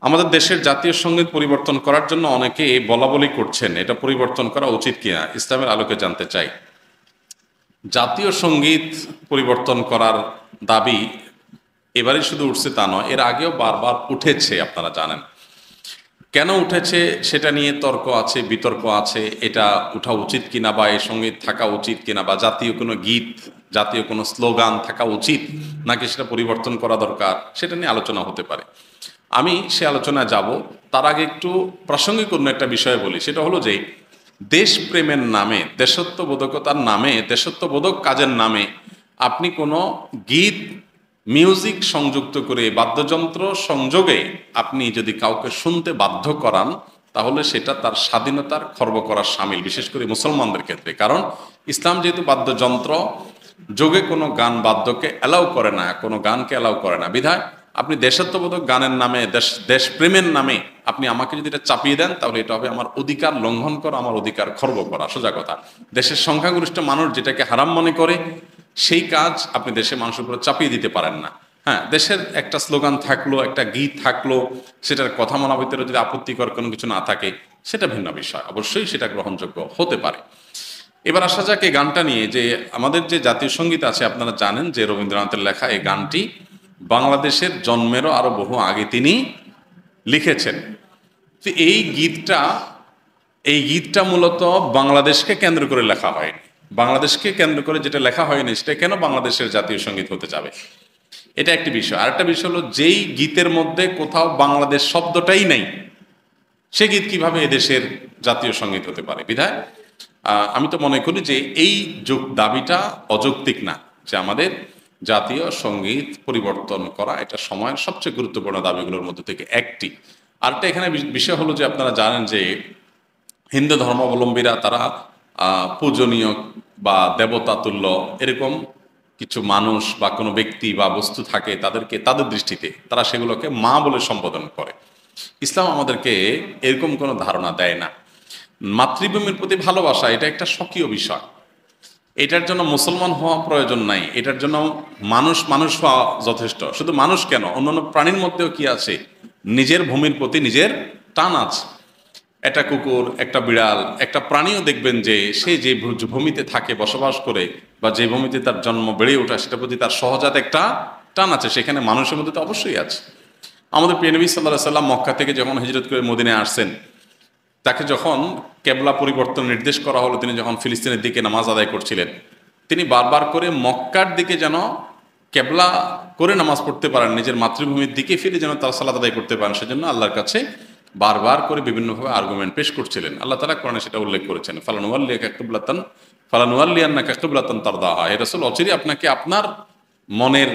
আমাদের দেশের জাতীয় সঙ্গীত পরিবর্তন করার জন্য অনেকে বলা বলি করছেন, এটা পরিবর্তন করা উচিত কিনা, ইসলামের আলোকে জানতে চাই। জাতীয় সঙ্গীত পরিবর্তন করার দাবি এবারই শুধু উঠছে তা নয়, এর আগেও বারবার উঠেছে, আপনারা জানেন। কেন উঠেছে সেটা নিয়ে তর্ক আছে, বিতর্ক আছে, এটা উঠা উচিত কিনা বা এর সঙ্গে থাকা উচিত কিনা, বা জাতীয় কোনো গীত, জাতীয় কোনো স্লোগান থাকা উচিত নাকি সেটা পরিবর্তন করা দরকার, সেটা নিয়ে আলোচনা হতে পারে। আমি সে আলোচনায় যাব, তার আগে একটু প্রাসঙ্গিক অন্য একটা বিষয় বলি। সেটা হলো যে দেশপ্রেমের নামে, দেশত্ববোধকতার নামে, দেশত্ববোধক কাজের নামে আপনি কোনো গীত, মিউজিক সংযুক্ত করে, বাদ্যযন্ত্র সংযোগে আপনি যদি কাউকে শুনতে বাধ্য করান, তাহলে সেটা তার স্বাধীনতার খর্ব করার শামিল, বিশেষ করে মুসলমানদের ক্ষেত্রে। কারণ ইসলাম যেহেতু বাদ্যযন্ত্র যোগে কোনো গান বাদ্যকে অ্যালাউ করে না, কোনো গানকে অ্যালাউ করে না, বিধায় আপনি দেশাত্মবোধক গানের নামে, দেশপ্রেমের নামে আপনি আমাকে যদি এটা চাপিয়ে দেন, তাহলে এটা হবে আমার অধিকার লঙ্ঘন করা, আমার অধিকার খর্ব করা। সোজা কথা, দেশের সংখ্যাগরিষ্ঠ মানুষ যেটাকে হারাম মনে করে, সেই কাজ আপনি দেশের মানুষের উপরে চাপিয়ে দিতে পারেন না। হ্যাঁ, দেশের একটা স্লোগান থাকলো, একটা গীত থাকলো, সেটার কথা মনা ভিতরে যদি আপত্তিকর কোনো কিছু না থাকে, সেটা ভিন্ন বিষয়, অবশ্যই সেটা গ্রহণযোগ্য হতে পারে। এবার আসা যাক এই গানটা নিয়ে, যে আমাদের যে জাতীয় সঙ্গীত আছে, আপনারা জানেন যে রবীন্দ্রনাথের লেখা এই গানটি বাংলাদেশের জন্মেরও আরো বহু আগে তিনি লিখেছেন। তো এই গীতটা মূলত বাংলাদেশকে কেন্দ্র করে লেখা হয়নি। বাংলাদেশকে কেন্দ্র করে যেটা লেখা হয়নি, সেটা কেন বাংলাদেশের জাতীয় সঙ্গীত হতে যাবে? এটা একটি বিষয়। আরেকটা বিষয় হলো, যেই গীতের মধ্যে কোথাও বাংলাদেশ শব্দটাই নেই, সে গীত কিভাবে এদেশের জাতীয় সঙ্গীত হতে পারে? বিধায় আমি তো মনে করি যে এই দাবিটা অযৌক্তিক না, যে আমাদের জাতীয় সঙ্গীত পরিবর্তন করা এটা সময়ের সবচেয়ে গুরুত্বপূর্ণ দাবিগুলোর মধ্যে থেকে একটি। আরেকটা এখানে বিষয় হলো যে, আপনারা জানেন যে হিন্দু ধর্মাবলম্বীরা তারা পূজনীয় বা দেবতা তুল্য এরকম কিছু মানুষ বা কোনো ব্যক্তি বা বস্তু থাকে, তাদেরকে তাদের দৃষ্টিতে তারা সেগুলোকে মা বলে সম্বোধন করে। ইসলাম আমাদেরকে এরকম কোনো ধারণা দেয় না। মাতৃভূমির প্রতি ভালোবাসা এটা একটা স্বকীয় বিষয়, এটার জন্য মুসলমান হওয়া প্রয়োজন নাই, এটার জন্য মানুষ মানুষ হওয়া যথেষ্ট। শুধু মানুষ কেন, অন্যান্য প্রাণীর মধ্যেও কি আছে? নিজের ভূমির প্রতি নিজের টান আছে। একটা কুকুর, একটা বিড়াল, একটা প্রাণীও দেখবেন যে সে যে ভূমিতে থাকে, বসবাস করে, বা যে ভূমিতে তার জন্ম বেড়ে ওঠা, সেটার প্রতি তার সহজাত একটা টান আছে। সেখানে মানুষের মধ্যে তো অবশ্যই আছে। আমাদের প্রিয় নবী সাল্লাল্লাহু আলাইহি ওয়াসাল্লাম মক্কা থেকে যখন হিজরত করে মদিনায় আসছেন, তাকে যখন কেবলা পরিবর্তন নির্দেশ করা হলো, তিনি যখন ফিলিস্তিনের দিকে নামাজ আদায় করছিলেন, তিনি বারবার করে মক্কার দিকে যেন কেবলা করে নামাজ পড়তে পারেন, নিজের মাতৃভূমির দিকে ফিরে যেন তার সালাত আদায় করতে পারেন, সেজন্য আল্লাহর কাছে বারবার করে বিভিন্নভাবে আর্গুমেন্ট পেশ করছিলেন। আল্লাহ তাআলা কোরআনে সেটা উল্লেখ করেছেন, ফালানুওয়াল্লিয়ান্নাকা কিবলাতান তারদাহা, হে রাসূল, অচিরে আপনাকে আপনার মনের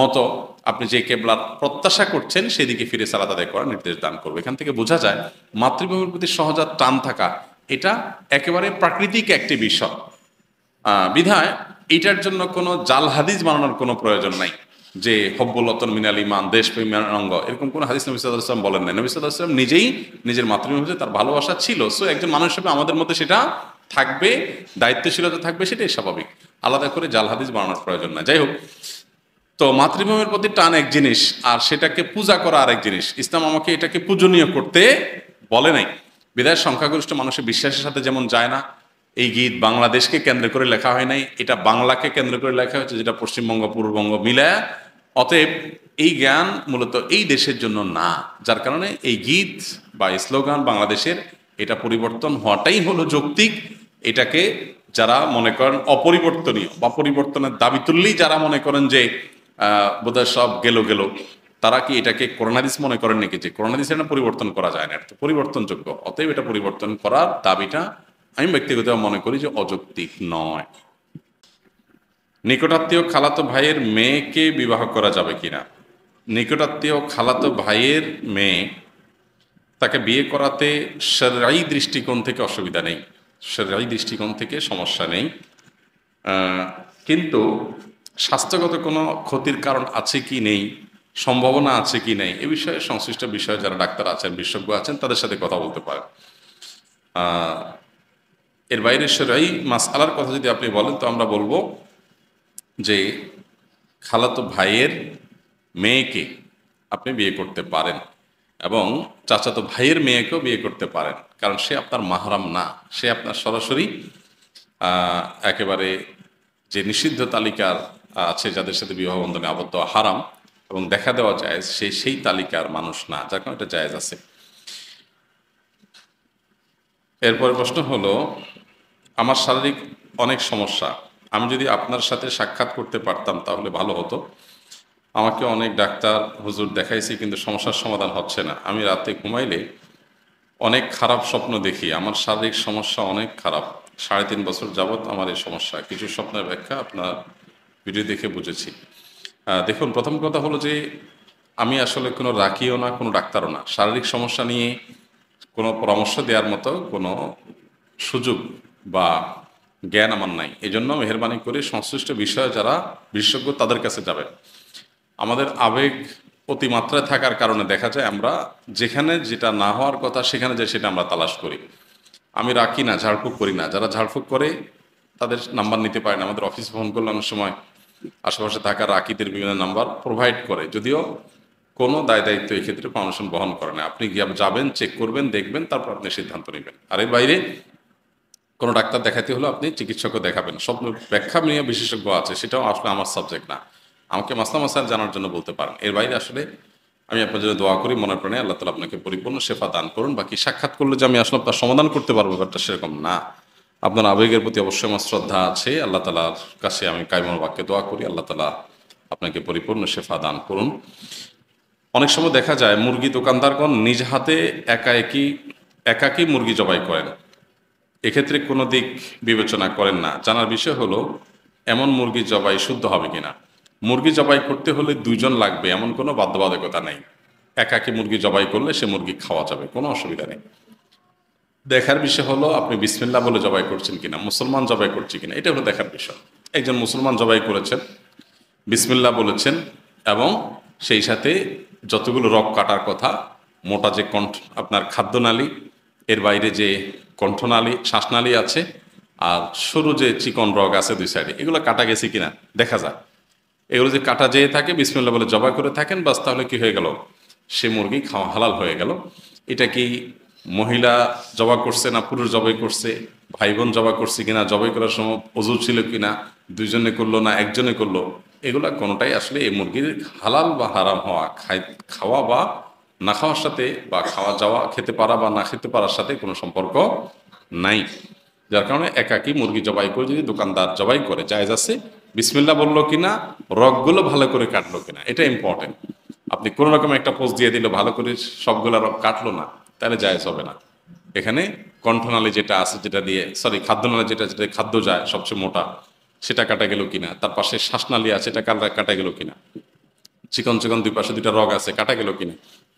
মতো আপনি যে কেবলার প্রত্যাশা করছেন সেদিকে ফিরে সালাত আদায় করার নির্দেশ দান করবে। এখান থেকে বোঝা যায় মাতৃভূমির প্রতি সহজাত টান থাকা এটা একেবারে প্রাকৃতিক একটি বিষয়। বিধায় এটার জন্য কোনো জাল হাদিস বানানোর কোনো প্রয়োজন নাই, যে হব্বুল্লাতন মিনাল ইমান, দেশপ্রেমের অঙ্গ, এরকম কোনো হাদিস নবী সাল্লাল্লাহু আলাইহি ওয়াসাল্লাম বলেন নাই। নবী সাল্লাল্লাহু আলাইহি ওয়াসাল্লাম নিজেই নিজের মাতৃভূমিতে তার ভালোবাসা ছিল। সো একজন মানুষ হিসেবে আমাদের মধ্যে সেটা থাকবে, দায়িত্বশীলতা থাকবে, সেটাই স্বাভাবিক। আলাদা করে জাল হাদিস বানানোর প্রয়োজন নাই। যাই হোক, তো মাতৃভূমির প্রতি টান এক জিনিস, আর সেটাকে পূজা করা আরেক জিনিস। ইসলাম আমাকে এটাকে পূজনীয় করতে বলে নাই। বিধায় সংখ্যাগরিষ্ঠ মানুষের বিশ্বাসের সাথে যেমন যায় না, এই গীত বাংলাদেশকে কেন্দ্র করে লেখা হয় নাই, এটা বাংলাকে কেন্দ্র করে লেখা হয়েছে, যেটা পশ্চিমবঙ্গ পূর্ববঙ্গ মিলায়া। অতএব এই জ্ঞান মূলত এই দেশের জন্য না, যার কারণে এই গীত বা স্লোগান বাংলাদেশের, এটা পরিবর্তন হওয়াটাই হলো যৌক্তিক। এটাকে যারা মনে করেন অপরিবর্তনীয় বা পরিবর্তনের দাবি তুললেই যারা মনে করেন যে বোধহয় সব গেল গেল, তারা কি এটাকে কোরআন হাদিস মনে করেন নাকি, যে কোরআন হাদিস এটা পরিবর্তন করা যায় না, এটা তো পরিবর্তনযোগ্য। অতএব এটা পরিবর্তন করার দাবিটা আমি ব্যক্তিগতভাবে মনে করি যে অযৌক্তিক নয়। নিকটাত্মীয় খালাতো ভাইয়ের মেয়েকে বিবাহ করা যাবে কিনা? নিকটাত্মীয় খালাতো ভাইয়ের মেয়ে, তাকে বিয়ে করাতে শরঈ দৃষ্টিকোণ থেকে অসুবিধা নেই, শরঈ দৃষ্টিকোণ থেকে সমস্যা নেই। কিন্তু স্বাস্থ্যগত কোনো ক্ষতির কারণ আছে কি নেই, সম্ভাবনা আছে কি নেই, এ বিষয়ে সংশ্লিষ্ট বিষয়ে যারা ডাক্তার আছেন, বিশেষজ্ঞ আছেন, তাদের সাথে কথা বলতে পারেন। এর বাইরে শরঈ মাসআলার কথা যদি আপনি বলেন, তো আমরা বলবো যে খালাতো ভাইয়ের মেয়েকে আপনি বিয়ে করতে পারেন। এবং চাচাতো ভাইয়ের মেয়েকেও বিয়ে করতে পারেন, কারণ সে আপনার মাহরাম না, সে আপনার সরাসরি একেবারে যে নিষিদ্ধ তালিকার আছে যাদের সাথে বিবাহ বন্ধনে আবদ্ধ হারাম এবং দেখা দেওয়া যায় সেই তালিকার মানুষ না, যার কারণে এটা জায়েজ আছে। এরপরে প্রশ্ন হলো, আমার শারীরিক অনেক সমস্যা, আমি যদি আপনার সাথে সাক্ষাৎ করতে পারতাম তাহলে ভালো হতো। আমাকে অনেক ডাক্তার হুজুর দেখাইছি কিন্তু সমস্যার সমাধান হচ্ছে না। আমি রাতে ঘুমাইলে অনেক খারাপ স্বপ্ন দেখি, আমার শারীরিক সমস্যা অনেক খারাপ। 3.5 বছর যাবৎ আমার এই সমস্যা। কিছু স্বপ্নের ব্যাখ্যা আপনার ভিডিও দেখে বুঝেছি। দেখুন, প্রথম কথা হলো যে আমি আসলে কোনো রাকিও না, কোনো ডাক্তারও না। শারীরিক সমস্যা নিয়ে কোনো পরামর্শ দেওয়ার মতো কোনো সুযোগ বা জ্ঞান আমার নাই। এই জন্য মেহরবানি করে সংশ্লিষ্ট বিষয়ে যারা বিশেষজ্ঞ তাদের কাছে যাবেন। আমাদের আবেগ অতিমাত্রায় থাকার কারণে দেখা যায় আমরা যেখানে যেটা না হওয়ার কথা সেখানে যে সেটা আমরা তালাশ করি। আমি রাখি না, ঝাড়ফুঁক করি না। যারা ঝাড়ফুঁক করে তাদের নাম্বার নিতে পারে না। আমাদের অফিস ফোন করলে অনেক সময় আশেপাশে থাকা রাকিদের বিভিন্ন নাম্বার প্রোভাইড করে, যদিও কোনো দায় দায়িত্ব এক্ষেত্রে ফাউন্ডেশন বহন করে না। আপনি গিয়ে যাবেন, চেক করবেন, দেখবেন, তারপর আপনি সিদ্ধান্ত নেবেন। আর এর বাইরে কোনো ডাক্তার দেখাতে হলে আপনি চিকিৎসকও দেখাবেন। সব ব্যাখ্যা নিয়ে বিশেষজ্ঞ আছে, সেটাও আসলে আমার সাবজেক্ট না। আমাকে মাসলা মাসাইল জানার জন্য বলতে পারেন। এর বাইরে আসলে আমি আপনার জন্য দোয়া করি, মনে প্রাণে আল্লাহ তালা আপনাকে পরিপূর্ণ শেফা দান করুন। বাকি সাক্ষাৎ করলে যে আমি আসলে আপনার সমাধান করতে পারবো ব্যাপারটা সেরকম না। আপনার আবেগের প্রতি অবশ্যই আমার শ্রদ্ধা আছে। আল্লাহ তালার কাছে আমি কায়মন বাক্যে দোয়া করি, আল্লাহ তালা আপনাকে পরিপূর্ণ শেফা দান করুন। অনেক সময় দেখা যায় মুরগি দোকানদারগণ নিজ হাতে একাকী মুরগি জবাই করেন, এক্ষেত্রে কোনো দিক বিবেচনা করেন না। জানার বিষয় হলো এমন মুরগি জবাই শুদ্ধ হবে কিনা। মুরগি জবাই করতে হলে 2 জন লাগবে, এমন কোনো বাধ্যবাধকতা নেই। একাকী মুরগি জবাই করলে সে মুরগি খাওয়া যাবে, কোনো অসুবিধা নেই। দেখার বিষয় হলো আপনি বিসমিল্লাহ বলে জবাই করছেন কিনা, মুসলমান জবাই করছে কিনা, এটা হলো দেখার বিষয়। একজন মুসলমান জবাই করেছেন, বিসমিল্লাহ বলেছেন, এবং সেই সাথে যতগুলো রগ কাটার কথা, মোটা যে আপনার খাদ্যনালী, এর বাইরে যে কণ্ঠনালী শ্বাসনালী আছে, আর সরু যে চিকন রগ আছে 2 সাইডে, এগুলো কাটা গেছে কিনা দেখা যায়। এগুলো যে কাটা যেয়ে থাকে, বিসমিল্লাহ বলে জবাই করে থাকেন, বাস তাহলে কি হয়ে গেল, সে মুরগি খাওয়া হালাল হয়ে গেল। এটা কি মহিলা জবাই করছে না পুরুষ জবাই করছে, ভাই বোন জবাই করছে কিনা, জবাই করার সময় অজু ছিল কিনা, 2 জনে করলো না 1 জনে করলো, এগুলা কোনোটাই আসলে এই মুরগির হালাল বা হারাম হওয়া, খাওয়া বা না খাওয়ার সাথে, বা খাওয়া যাওয়া খেতে পারা বা না খেতে পারার সাথে কোনো সম্পর্ক নাই। যার কারণে একাকী মুরগি জবাই করে যদি দোকানদার জবাই করে, জায়েজ আছে। বিসমিল্লাহ বললো কিনা, রগগুলো ভালো করে কাটলো কিনা, এটা ইম্পর্টেন্ট। আপনি কোনো রকম একটা পোস্ট দিয়ে দিল, ভালো করে সবগুলো রগ কাটলো না, তাহলে জায়েজ হবে না। এখানে কণ্ঠনালী যেটা আছে, যেটা দিয়ে খাদ্যনালী যেটা যেটা খাদ্য যায় সবচেয়ে মোটা, সেটা কাটা গেল কিনা, তার পাশে শ্বাসনালী আছে, এটা কাটা গেল কিনা, চিকন চিকন 2 পাশে 2টা রগ আছে, কাটা গেল কিনা,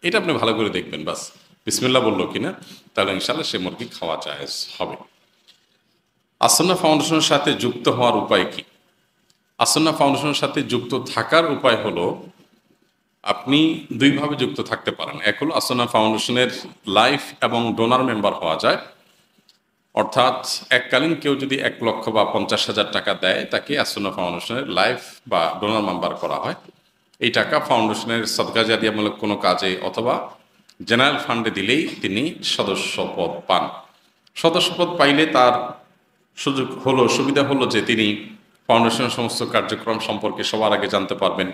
এটা আপনি ভালো করে দেখবেন। বাস বিসমিল্লাহ বললো কিনা, তাহলে ইনশাল্লাহ সে মুরগি খাওয়া জায়েজ হবে। আসন্না ফাউন্ডেশনের সাথে যুক্ত হওয়ার উপায় কি? আসন্না ফাউন্ডেশনের সাথে যুক্ত থাকার উপায় হলো, আপনি 2 ভাবে যুক্ত থাকতে পারেন। এক হলো আসন্না ফাউন্ডেশনের লাইফ এবং ডোনার মেম্বার হওয়া যায়, অর্থাৎ এককালীন কেউ যদি 1 লক্ষ বা 50,000 টাকা দেয়, তাকে আসন্না ফাউন্ডেশনের লাইফ বা ডোনার মেম্বার করা হয়। এই টাকা ফাউন্ডেশনের সদকা জারিয়ামূলক কোনো কাজে অথবা জেনারেল ফান্ডে দিলেই তিনি সদস্যপদ পান। সদস্যপদ পাইলে তার সুবিধা হলো যে তিনি ফাউন্ডেশনের সমস্ত কার্যক্রম সম্পর্কে সবার আগে জানতে পারবেন,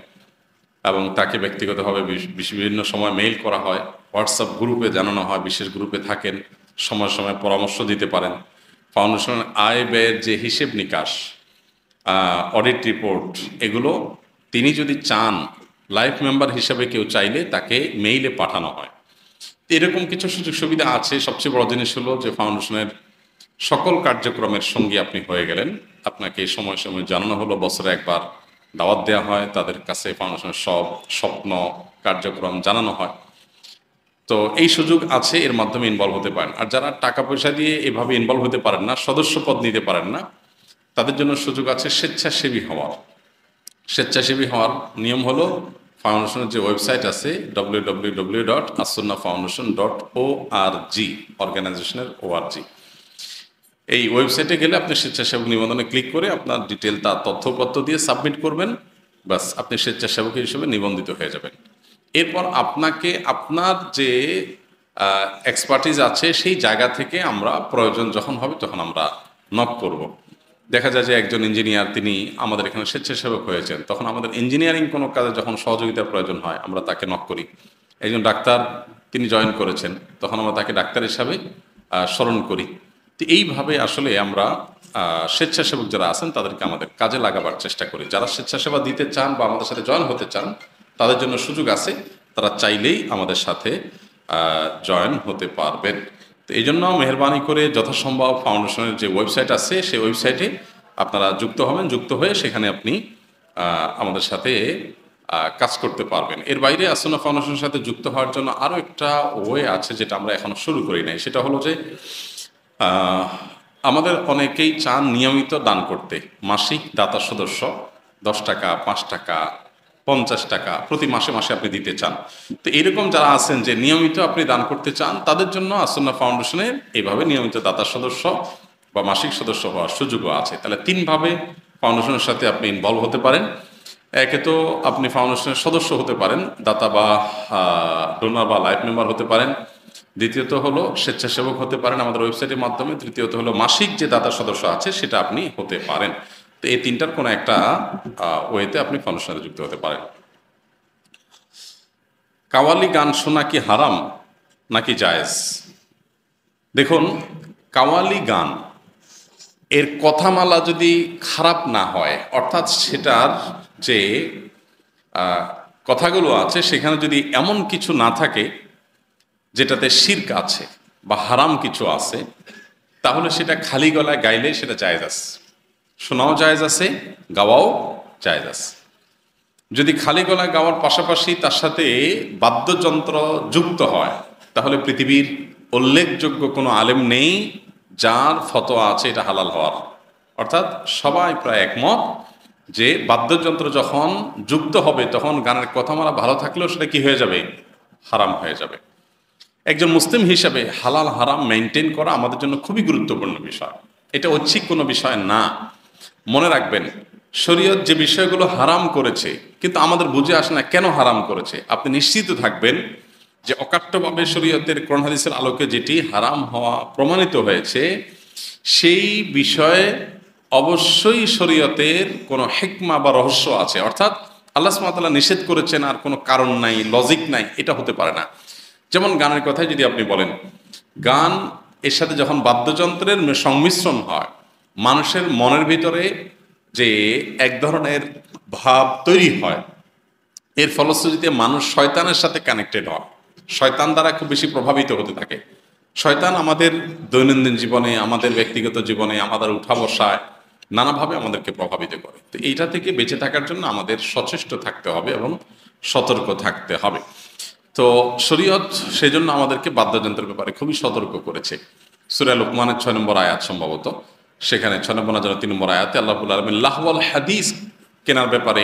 এবং তাকে ব্যক্তিগতভাবে বিভিন্ন সময় মেইল করা হয়, হোয়াটসঅ্যাপ গ্রুপে জানানো হয়, বিশেষ গ্রুপে থাকেন, সময় সময় পরামর্শ দিতে পারেন। ফাউন্ডেশনের আয় ব্যয়ের যে হিসেব নিকাশ, অডিট রিপোর্ট, এগুলো তিনি যদি চান, লাইফ মেম্বার হিসেবে কেউ চাইলে তাকে মেইলে পাঠানো হয়। এরকম কিছু সুযোগ সুবিধা আছে। সবচেয়ে বড় জিনিস হলো যে ফাউন্ডেশনের সকল কার্যক্রমের সঙ্গী আপনি হয়ে গেলেন। আপনাকে সময় সময় জানানো হলো, বছরে একবার দাওয়াত দেওয়া হয়, তাদের কাছে ফাউন্ডেশনের সব স্বপ্ন কার্যক্রম জানানো হয়। তো এই সুযোগ আছে, এর মাধ্যমে ইনভলভ হতে পারেন। আর যারা টাকা পয়সা দিয়ে এভাবে ইনভলভ হতে পারেন না, সদস্যপদ নিতে পারেন না, তাদের জন্য সুযোগ আছে স্বেচ্ছাসেবী হওয়ার। স্বেচ্ছাসেবী হওয়ার নিয়ম হলো, ফাউন্ডেশনের যে ওয়েবসাইট আছে www.assunnafoundation.org, অর্গানাইজেশনের ORG, এই ওয়েবসাইটে গেলে আপনি স্বেচ্ছাসেবক নিবন্ধনে ক্লিক করে আপনার ডিটেল, তার তথ্যপত্র দিয়ে সাবমিট করবেন, বাস আপনি স্বেচ্ছাসেবক হিসেবে নিবন্ধিত হয়ে যাবেন। এরপর আপনাকে আপনার যে এক্সপার্টিস আছে সেই জায়গা থেকে আমরা প্রয়োজন যখন হবে তখন আমরা নক করব। দেখা যায় যে একজন ইঞ্জিনিয়ার তিনি আমাদের এখানে স্বেচ্ছাসেবক হয়েছেন, তখন আমাদের ইঞ্জিনিয়ারিং কোনো কাজে যখন সহযোগিতার প্রয়োজন হয় আমরা তাকে নক করি। একজন ডাক্তার তিনি জয়েন করেছেন, তখন আমরা তাকে ডাক্তার হিসাবে স্মরণ করি। তো এইভাবে আসলে আমরা স্বেচ্ছাসেবক যারা আছেন তাদেরকে আমাদের কাজে লাগাবার চেষ্টা করি। যারা স্বেচ্ছাসেবা দিতে চান বা আমাদের সাথে জয়েন হতে চান তাদের জন্য সুযোগ আছে, তারা চাইলেই আমাদের সাথে জয়েন হতে পারবেন। তো এই জন্য মেহরবানি করে যথাসম্ভব ফাউন্ডেশনের যে ওয়েবসাইট আছে সেই ওয়েবসাইটে আপনারা যুক্ত হবেন, যুক্ত হয়ে সেখানে আপনি আমাদের সাথে কাজ করতে পারবেন। এর বাইরে আসনা ফাউন্ডেশনের সাথে যুক্ত হওয়ার জন্য আরও একটা ওয়ে আছে যেটা আমরা এখনো শুরু করি নাই। সেটা হলো যে আমাদের অনেকেই চান নিয়মিত দান করতে। মাসিক দাতা সদস্য 10 টাকা, 5 টাকা, 50 টাকা প্রতি মাসে মাসে আপনি দিতে চান। তো এরকম যারা আছেন যে নিয়মিত আপনি দান করতে চান, তাদের জন্য আসন্না ফাউন্ডেশনের এইভাবে নিয়মিত দাতা সদস্য বা মাসিক সদস্য হওয়ার সুযোগও আছে। তাহলে 3 ভাবে ফাউন্ডেশনের সাথে আপনি ইনভলভ হতে পারেন। একে তো আপনি ফাউন্ডেশনের সদস্য হতে পারেন, দাতা বা ডোনার বা লাইফ মেম্বার হতে পারেন। দ্বিতীয়ত হলো স্বেচ্ছাসেবক হতে পারেন আমাদের ওয়েবসাইটের মাধ্যমে। তৃতীয়ত হলো মাসিক যে দাতা সদস্য আছে সেটা আপনি হতে পারেন। তো এই 3টার কোনো একটা ওয়েতে আপনি ফাউন্ডেশনে যুক্ত হতে পারেন। কাওয়ালি গান শোনা কি হারাম নাকি জায়েজ? দেখুন, কাওয়ালি গান এর কথামালা যদি খারাপ না হয়, অর্থাৎ সেটার যে কথাগুলো আছে সেখানে যদি এমন কিছু না থাকে যেটাতে শিরক আছে বা হারাম কিছু আছে, তাহলে সেটা খালি গলায় গাইলে সেটা জায়েজ আছে, শোনাও জায়েজ আছে, গাওয়াও জায়েজ আছে। যদি খালি গলায় গাওয়ার পাশাপাশি তার সাথে বাদ্যযন্ত্র যুক্ত হয়, তাহলে পৃথিবীর উল্লেখযোগ্য কোনো আলেম নেই যার ফতোয়া আছে এটা হালাল হওয়ার। অর্থাৎ সবাই প্রায় একমত যে বাদ্যযন্ত্র যখন যুক্ত হবে তখন গানের কথামালা ভালো থাকলেও সেটা কি হয়ে যাবে? হারাম হয়ে যাবে। একজন মুসলিম হিসাবে হালাল হারাম মেনটেন করা আমাদের জন্য খুবই গুরুত্বপূর্ণ বিষয়। এটা ঐচ্ছিক কোনো বিষয় না। মনে রাখবেন, শরীয়ত যে বিষয়গুলো হারাম করেছে কিন্তু আমাদের বুঝে আসে না কেন হারাম করেছে, আপনি নিশ্চিত থাকবেন যে অকাট্যভাবে শরীয়তের কোরআন হাদিসের আলোকে যেটি হারাম হওয়া প্রমাণিত হয়েছে সেই বিষয়ে অবশ্যই শরীয়তের কোনো হিকমা বা রহস্য আছে। অর্থাৎ আল্লাহ সুবহানাহু ওয়া তাআলা নিষেধ করেছেন আর কোনো কারণ নাই, লজিক নাই, এটা হতে পারে না। যেমন গানের কথায় যদি আপনি বলেন, গান এর সাথে যখন বাদ্যযন্ত্রের সংমিশ্রণ হয়, মানুষের মনের ভিতরে যে এক ধরনের ভাব তৈরি হয়, এর ফলশ্রুতিতে মানুষ শয়তানের সাথে কানেক্টেড হয়, শয়তান দ্বারা খুব বেশি প্রভাবিত হতে থাকে। শয়তান আমাদের দৈনন্দিন জীবনে, আমাদের ব্যক্তিগত জীবনে, আমাদের উঠা বসায় নানাভাবে আমাদেরকে প্রভাবিত করে। তো এইটা থেকে বেঁচে থাকার জন্য আমাদের সচেষ্ট থাকতে হবে এবং সতর্ক থাকতে হবে। তো শরীয়ত সেজন্য আমাদেরকে বাদ্যযন্ত্রের ব্যাপারে খুবই সতর্ক করেছে। সূরা লুকমানের 6 নম্বর আয়াত সম্ভবত, সেখানে 6 নম্বর না 3 নম্বর আয়াতে আল্লাহ রাব্বুল আলামিন লাহওয়াল হাদিস কেনার ব্যাপারে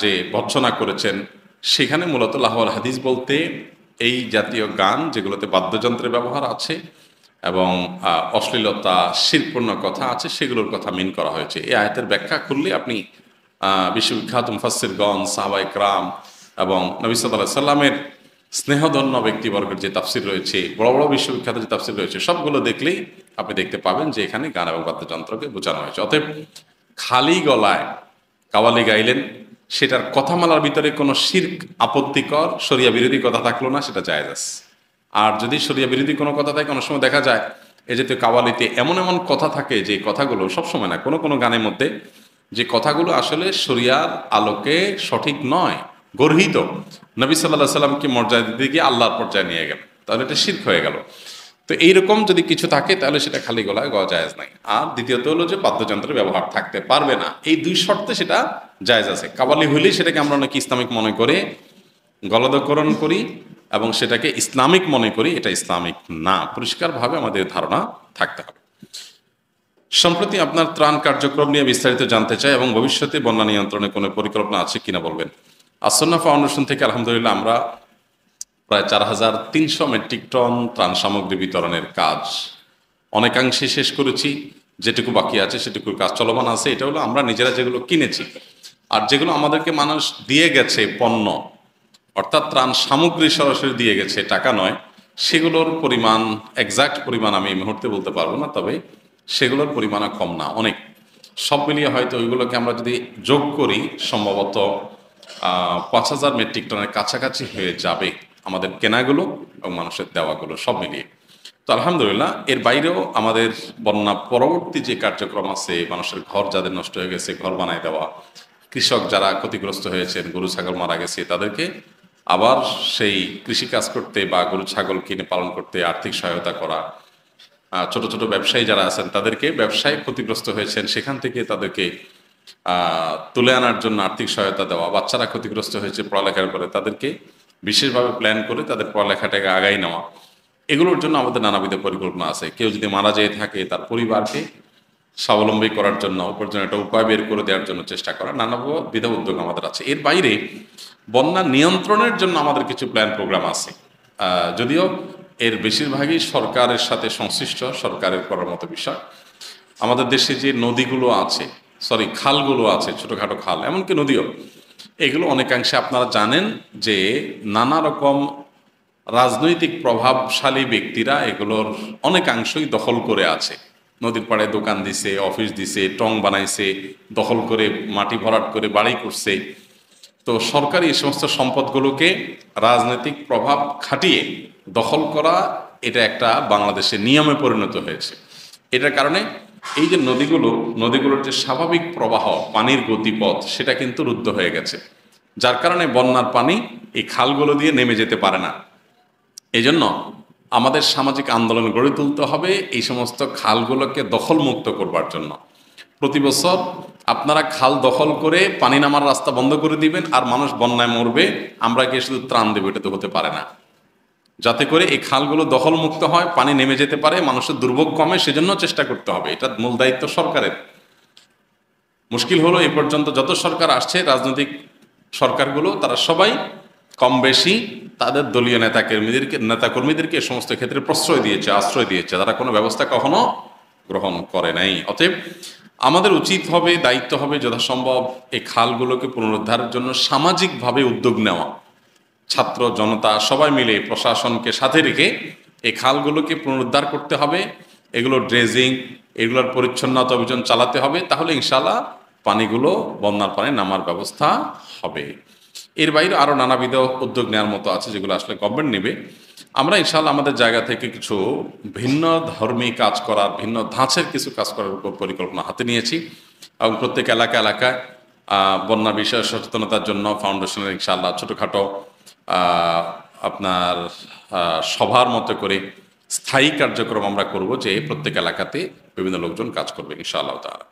যে ভর্ৎসনা করেছেন, সেখানে মূলত লাহওয়াল হাদিস বলতে এই জাতীয় গান যেগুলোতে বাদ্যযন্ত্রের ব্যবহার আছে এবং অশ্লীলতা শিরকপূর্ণ কথা আছে সেগুলোর কথা মিন করা হয়েছে। এই আয়াতের ব্যাখ্যা করলে আপনি বিশ্ববিখ্যাত মুফাসসিরগণ, সাহাবায়ে কেরাম এবং নবী সাল্লাল্লাহু আলাইহি সাল্লামের স্নেহধন্য ব্যক্তিবর্গের যে তাফসির রয়েছে, বড় বড় বিশ্ববিখ্যাত যে তাফসির রয়েছে, সবগুলো দেখলেই আপনি দেখতে পাবেন যে এখানে গান এবং বাদ্যযন্ত্রকে বোঝানো হয়েছে। অতএব খালি গলায় কাওয়ালি গাইলেন, সেটার কথামালার ভিতরে কোনো শিরক, আপত্তিকর, শরিয়া বিরোধী কথা থাকলো না, সেটা জায়েজ আছে। আর যদি শরিয়া বিরোধী কোনো কথা থাকে, অনেক সময় দেখা যায় এই জাতীয় কাওয়ালিতে এমন এমন কথা থাকে যে কথাগুলো সবসময় না, কোনো কোনো গানের মধ্যে যে কথাগুলো আসলে শরিয়ার আলোকে সঠিক নয়, গর্হিত, নবী সাল্লাল্লাহু আলাইহি সাল্লামকে মর্যাদা দিতে গিয়ে আল্লাহর পর্যায়ে নিয়ে গেল, তাহলে এটা শিরক হয়ে গেল। তো এইরকম যদি কিছু থাকে তাহলে সেটা খালি গলায় গাওয়া জায়েজ নাই। আর দ্বিতীয়ত হলো যে বাদ্যযন্ত্রের ব্যবহার থাকতে পারবে না, এই 2 শর্তে সেটা জায়েজ আছে। কাওয়ালি হইলেই সেটাকে আমরা নাকি ইসলামিক মনে করে গলদকরণ করি এবং সেটাকে ইসলামিক মনে করি, এটা ইসলামিক না। পরিষ্কারভাবে আমাদের ধারণা থাকতে হবে। সম্প্রতি আপনার ত্রাণ কার্যক্রম নিয়ে বিস্তারিত জানতে চাই এবং ভবিষ্যতে বন্যা নিয়ন্ত্রণে কোনো পরিকল্পনা আছে কিনা বলবেন। আসন্না ফাউন্ডেশন থেকে আলহামদুলিল্লাহ আমরা প্রায় 4300 মেট্রিক টন ত্রাণ সামগ্রী বিতরণের কাজ অনেকাংশে শেষ করেছি। যেটুকু বাকি আছে সেটুকুর কাজ চলমান আছে। এটা হলো আমরা নিজেরা যেগুলো কিনেছি আর যেগুলো আমাদেরকে মানুষ দিয়ে গেছে পণ্য, অর্থাৎ ত্রাণ সামগ্রী সরাসরি দিয়ে গেছে, টাকা নয়, সেগুলোর পরিমাণ, এক্সাক্ট পরিমাণ আমি এই মুহূর্তে বলতে পারবো না, তবে সেগুলোর পরিমাণও কম না, অনেক। সব মিলিয়ে হয়তো ওইগুলোকে আমরা যদি যোগ করি সম্ভবত 5,000 মেট্রিক টনের কাছাকাছি হয়ে যাবে আমাদের কেনাগুলো এবং মানুষের দেওয়াগুলো সব মিলিয়ে। তো আলহামদুলিল্লাহ, এর বাইরেও আমাদের বন্যা পরবর্তী যে কার্যক্রম আছে, মানুষের ঘর যাদের নষ্ট হয়ে গেছে ঘর বানায় দেওয়া, কৃষক যারা ক্ষতিগ্রস্ত হয়েছেন, গরু ছাগল মারা গেছে তাদেরকে আবার সেই কৃষিকাজ করতে বা গরু ছাগল কিনে পালন করতে আর্থিক সহায়তা করা, ছোট ছোট ব্যবসায়ী যারা আছেন তাদেরকে, ব্যবসায় ক্ষতিগ্রস্ত হয়েছেন সেখান থেকে তাদেরকে তুলে আনার জন্য আর্থিক সহায়তা দেওয়া, বাচ্চারা ক্ষতিগ্রস্ত হয়েছে পড়ালেখার করে তাদেরকে বিশেষভাবে প্ল্যান করে তাদের পড়ালেখাটাকে আগাই নেওয়া, এগুলোর জন্য আমাদের নানাবিধ পরিকল্পনা আছে। কেউ যদি মারা যেয়ে থাকে তার পরিবারকে স্বাবলম্বী করার জন্য, উপার্জনের একটা উপায় বের করে দেওয়ার জন্য চেষ্টা করা, নানাবিধ উদ্যোগ আমাদের আছে। এর বাইরে বন্যা নিয়ন্ত্রণের জন্য আমাদের কিছু প্ল্যান প্রোগ্রাম আছে, যদিও এর বেশিরভাগই সরকারের সাথে সংশ্লিষ্ট, সরকারের করার মতো বিষয়। আমাদের দেশে যে নদীগুলো আছে, খালগুলো আছে, ছোটোখাটো খাল, এমনকি নদীও, এগুলো অনেকাংশে আপনারা জানেন যে নানা রকম রাজনৈতিক প্রভাবশালী ব্যক্তিরা এগুলোর অনেকাংশই দখল করে আছে। নদীর পাড়ে দোকান দিছে, অফিস দিছে, টং বানাইছে, দখল করে মাটি ভরাট করে বাড়ি করছে। তো সরকারি এই সমস্ত সম্পদগুলোকে রাজনৈতিক প্রভাব খাটিয়ে দখল করা, এটা একটা বাংলাদেশের নিয়মে পরিণত হয়েছে। এটার কারণে এই যে নদীগুলোর যে স্বাভাবিক প্রবাহ, পানির গতিপথ, সেটা কিন্তু রুদ্ধ হয়ে গেছে, যার কারণে বন্যার পানি এই খালগুলো দিয়ে নেমে যেতে পারে না। এই জন্য আমাদের সামাজিক আন্দোলন গড়ে তুলতে হবে এই সমস্ত খালগুলোকে দখলমুক্ত করবার জন্য। প্রতি বছর আপনারা খাল দখল করে পানি নামার রাস্তা বন্ধ করে দিবেন আর মানুষ বন্যায় মরবে, আমরা গিয়ে শুধু ত্রাণ দেবো, এটা তো হতে পারে না। যাতে করে এই খালগুলো দখলমুক্ত হয়, পানি নেমে যেতে পারে, মানুষের দুর্ভোগ কমে, সেজন্য চেষ্টা করতে হবে। এটা মূল দায়িত্ব সরকারের। মুশকিল হলো এই পর্যন্ত যত সরকার আসছে, রাজনৈতিক সরকারগুলো, তারা সবাই কম বেশি তাদের দলীয় নেতাকর্মীদেরকে এ সমস্ত ক্ষেত্রে প্রশ্রয় দিয়েছে, আশ্রয় দিয়েছে, তারা কোনো ব্যবস্থা কখনো গ্রহণ করে নাই। অতএব আমাদের উচিত হবে, দায়িত্ব হবে যথাসম্ভব এই খালগুলোকে পুনরুদ্ধারের জন্য সামাজিকভাবে উদ্যোগ নেওয়া। ছাত্র জনতা সবাই মিলে প্রশাসনকে সাথে রেখে এই খালগুলোকে পুনরুদ্ধার করতে হবে, এগুলো ড্রেজিং, এগুলোর পরিচ্ছন্নতা অভিযান চালাতে হবে, তাহলে ইনশাআল্লাহ পানিগুলো, বন্যার পানি নামার ব্যবস্থা হবে। এর বাইরে আরও নানাবিধ উদ্যোগ নেওয়ার মতো আছে, যেগুলো আসলে গভর্নমেন্ট নেবে। আমরা ইনশাআল্লাহ আমাদের জায়গা থেকে কিছু ভিন্ন ধর্মী কাজ করার, ভিন্ন ধাঁচের কিছু কাজ করার উপর পরিকল্পনা হাতে নিয়েছি এবং প্রত্যেক এলাকায় বন্যা বিষয়ে সচেতনতার জন্য ফাউন্ডেশনের ইনশাআল্লাহ ছোটোখাটো আপনার সভার মতো করে স্থায়ী কার্যক্রম আমরা করব, যে প্রত্যেক এলাকাতে বিভিন্ন লোকজন কাজ করবে ইনশাআল্লাহ তাআলা।